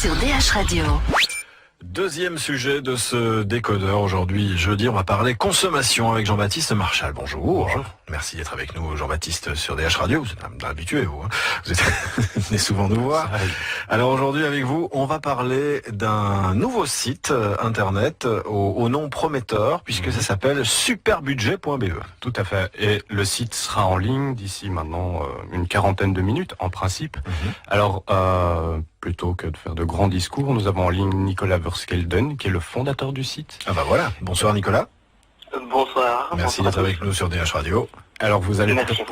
sur DH Radio. Deuxième sujet de ce décodeur aujourd'hui, jeudi, on va parler consommation avec Jean-Baptiste Marchal. Bonjour. Bonjour. Merci d'être avec nous, Jean-Baptiste, sur DH Radio. Vous êtes un habitué, vous. Vous venez souvent nous voir. Alors aujourd'hui, avec vous, on va parler d'un nouveau site internet au nom prometteur, puisque ça s'appelle superbudget.be. Tout à fait. Et le site sera en ligne d'ici maintenant une quarantaine de minutes, en principe. Alors, plutôt que de faire de grands discours, nous avons en ligne Nicolas Verskelden, qui est le fondateur du site. Ah bah voilà. Bonsoir Nicolas. Bonsoir. Merci d'être avec nous sur DH Radio. Alors vous allez peut-être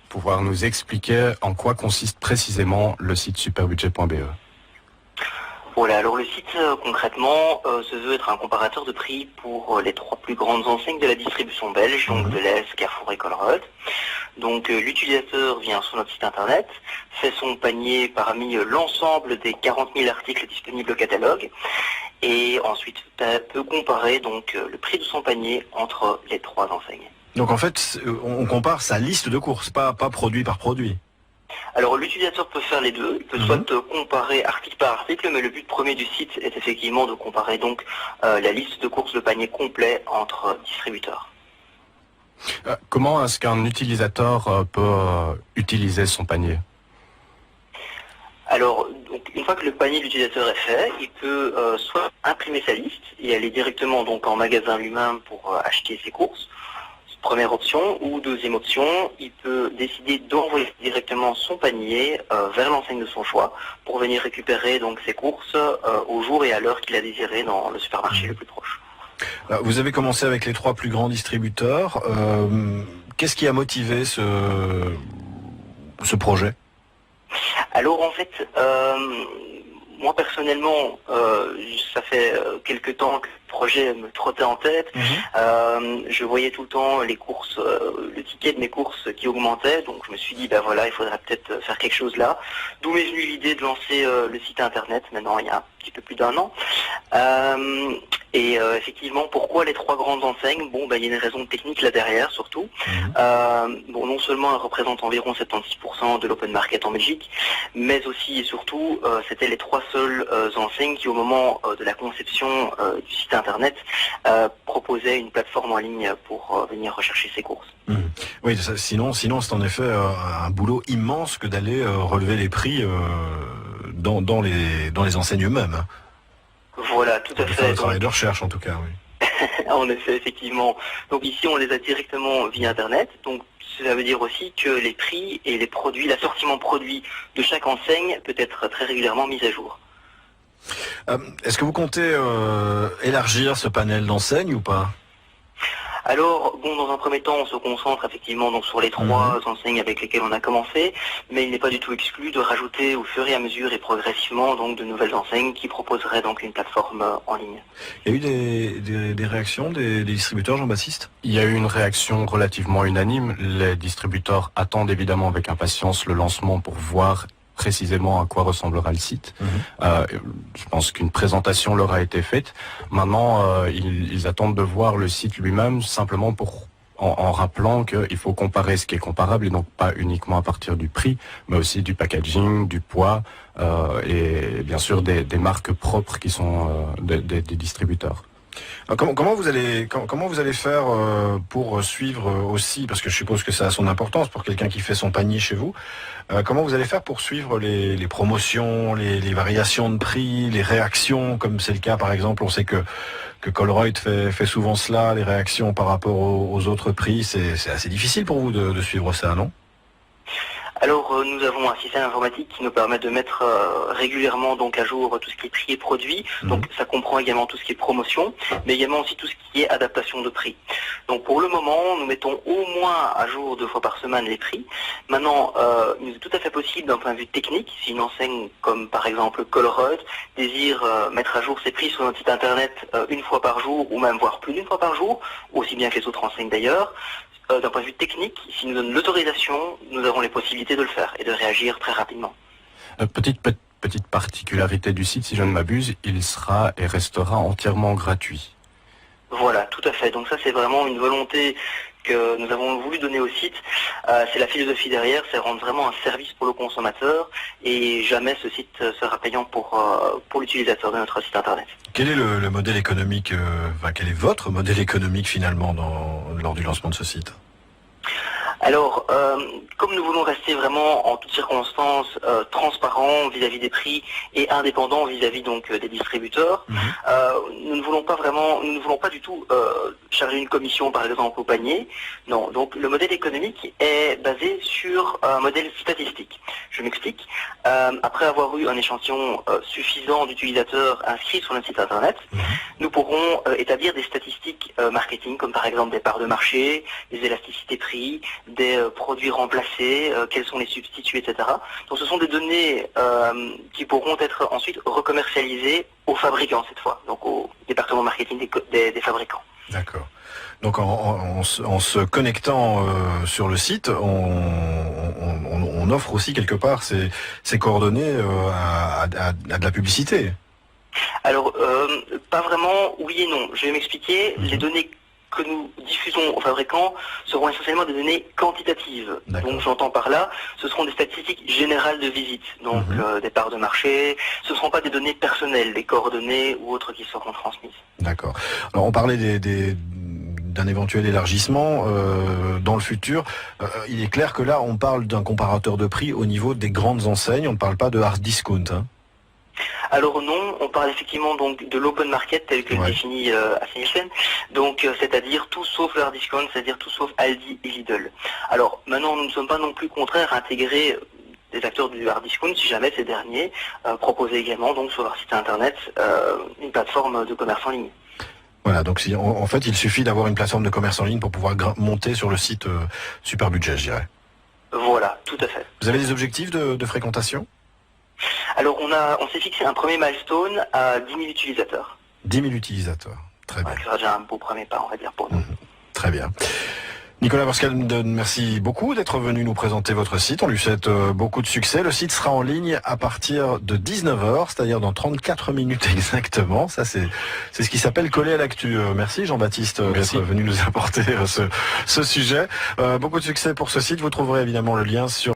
pouvoir nous expliquer en quoi consiste précisément le site superbudget.be. Voilà, alors le site concrètement se veut être un comparateur de prix pour les trois plus grandes enseignes de la distribution belge, donc Delhaize, Carrefour et Colruyt. Donc l'utilisateur vient sur notre site internet, fait son panier parmi l'ensemble des 40 000 articles disponibles au catalogue et ensuite peut comparer donc le prix de son panier entre les trois enseignes. Donc en fait, on compare sa liste de courses, pas produit par produit. Alors l'utilisateur peut faire les deux, il peut soit comparer article par article, mais le but premier du site est effectivement de comparer donc la liste de courses de panier complet entre distributeurs. Comment est-ce qu'un utilisateur peut utiliser son panier ? Alors, donc, une fois que le panier de l'utilisateur est fait, il peut soit imprimer sa liste et aller directement donc en magasin lui-même pour acheter ses courses. Première option, ou deuxième option, il peut décider d'envoyer directement son panier vers l'enseigne de son choix pour venir récupérer donc ses courses au jour et à l'heure qu'il a désiré dans le supermarché le plus proche. Vous avez commencé avec les trois plus grands distributeurs. Qu'est-ce qui a motivé ce projet ? Alors en fait, moi personnellement, ça fait quelque temps que le projet me trottait en tête. Je voyais tout le temps les courses, le ticket de mes courses qui augmentait, donc je me suis dit, ben voilà, il faudrait peut-être faire quelque chose là. D'où m'est venue l'idée de lancer le site internet, maintenant il y a un petit peu plus d'un an. Et effectivement, pourquoi les trois grandes enseignes ? Bon, il y a une raison technique là derrière, surtout. Non seulement elles représentent environ 76% de l'open market en Belgique, mais aussi et surtout, c'était les trois seules enseignes qui, au moment de la conception du site internet, proposaient une plateforme en ligne pour venir rechercher ses courses. Oui, sinon c'est en effet un boulot immense que d'aller relever les prix dans les enseignes eux-mêmes. Voilà, tout à fait. Un travail de recherche en tout cas, oui. En effet, effectivement. Donc ici, on les a directement via Internet. Donc ça veut dire aussi que les prix et les produits, l'assortiment produit de chaque enseigne peut être très régulièrement mis à jour. Est-ce que vous comptez élargir ce panel d'enseignes ou pas ? Alors, dans un premier temps, on se concentre effectivement donc sur les trois enseignes avec lesquelles on a commencé, mais il n'est pas du tout exclu de rajouter au fur et à mesure et progressivement donc de nouvelles enseignes qui proposeraient donc une plateforme en ligne. Il y a eu des réactions des distributeurs, Jean-Baptiste ? Il y a eu une réaction relativement unanime. Les distributeurs attendent évidemment avec impatience le lancement pour voir précisément à quoi ressemblera le site. Je pense qu'une présentation leur a été faite. Maintenant, ils attendent de voir le site lui-même simplement en rappelant qu'il faut comparer ce qui est comparable et donc pas uniquement à partir du prix, mais aussi du packaging, du poids et bien sûr des marques propres qui sont des distributeurs. Comment vous allez faire pour suivre aussi, parce que je suppose que ça a son importance pour quelqu'un qui fait son panier chez vous, comment vous allez faire pour suivre les promotions, les variations de prix, les réactions, comme c'est le cas par exemple, on sait que Colruyt fait souvent cela, les réactions par rapport aux autres prix, c'est assez difficile pour vous de suivre ça, non ? Alors nous avons un système informatique qui nous permet de mettre régulièrement donc à jour tout ce qui est prix et produit. Donc ça comprend également tout ce qui est promotion, mais également aussi tout ce qui est adaptation de prix. Donc pour le moment, nous mettons au moins à jour 2 fois par semaine les prix. Maintenant, il est tout à fait possible d'un point de vue technique, si une enseigne comme par exemple Colruyt désire mettre à jour ses prix sur notre site internet une fois par jour ou même voire plus d'une fois par jour, aussi bien que les autres enseignes d'ailleurs. D'un point de vue technique, s'ils nous donnent l'autorisation, nous avons les possibilités de le faire et de réagir très rapidement. Petite particularité du site, si je ne m'abuse, il sera et restera entièrement gratuit. Voilà, tout à fait. Donc ça, c'est vraiment une volonté que nous avons voulu donner au site, c'est la philosophie derrière, c'est rendre vraiment un service pour le consommateur et jamais ce site sera payant pour l'utilisateur de notre site internet. Quel est le modèle économique, quel est votre modèle économique finalement lors du lancement de ce site ? Alors, comme nous voulons rester vraiment en toutes circonstances transparents vis-à-vis des prix et indépendants vis-à-vis donc des distributeurs, nous ne voulons pas du tout charger une commission par exemple au panier. Non, donc le modèle économique est basé sur un modèle statistique. Je m'explique. Après avoir eu un échantillon suffisant d'utilisateurs inscrits sur notre site internet, nous pourrons établir des statistiques marketing comme par exemple des parts de marché, des élasticités prix, des produits remplacés, quels sont les substituts, etc. Donc ce sont des données qui pourront être ensuite recommercialisées aux fabricants cette fois, donc au département marketing des fabricants. D'accord. Donc en se connectant sur le site, on offre aussi quelque part ces coordonnées à de la publicité. Alors, pas vraiment, oui et non. Je vais m'expliquer. Les données que nous diffusons aux fabricants seront essentiellement des données quantitatives. Donc j'entends par là, ce seront des statistiques générales de visite, donc des parts de marché, ce ne seront pas des données personnelles, des coordonnées ou autres qui seront transmises. D'accord. Alors on parlait d'un éventuel élargissement dans le futur. Il est clair que là on parle d'un comparateur de prix au niveau des grandes enseignes, on ne parle pas de hard discount. Hein. Alors non, on parle effectivement donc de l'open market tel que le définit Nielsen, donc c'est-à-dire tout sauf le hard discount, c'est-à-dire tout sauf Aldi et Lidl. Alors maintenant nous ne sommes pas non plus contraires à intégrer des acteurs du hard discount si jamais ces derniers proposaient également donc sur leur site internet une plateforme de commerce en ligne. Voilà, donc en fait il suffit d'avoir une plateforme de commerce en ligne pour pouvoir monter sur le site Super Budget, je dirais. Voilà, tout à fait. Vous avez des objectifs de fréquentation ? Alors on s'est fixé un premier milestone à 10 000 utilisateurs. 10 000 utilisateurs, très bien. Ça sera déjà un beau premier pas, on va dire, pour nous. Très bien. Nicolas Borscal, merci beaucoup d'être venu nous présenter votre site. On lui souhaite beaucoup de succès. Le site sera en ligne à partir de 19h, c'est-à-dire dans 34 minutes exactement. Ça, c'est ce qui s'appelle coller à l'actu. Merci Jean-Baptiste d'être venu nous apporter ce sujet. Beaucoup de succès pour ce site. Vous trouverez évidemment le lien sur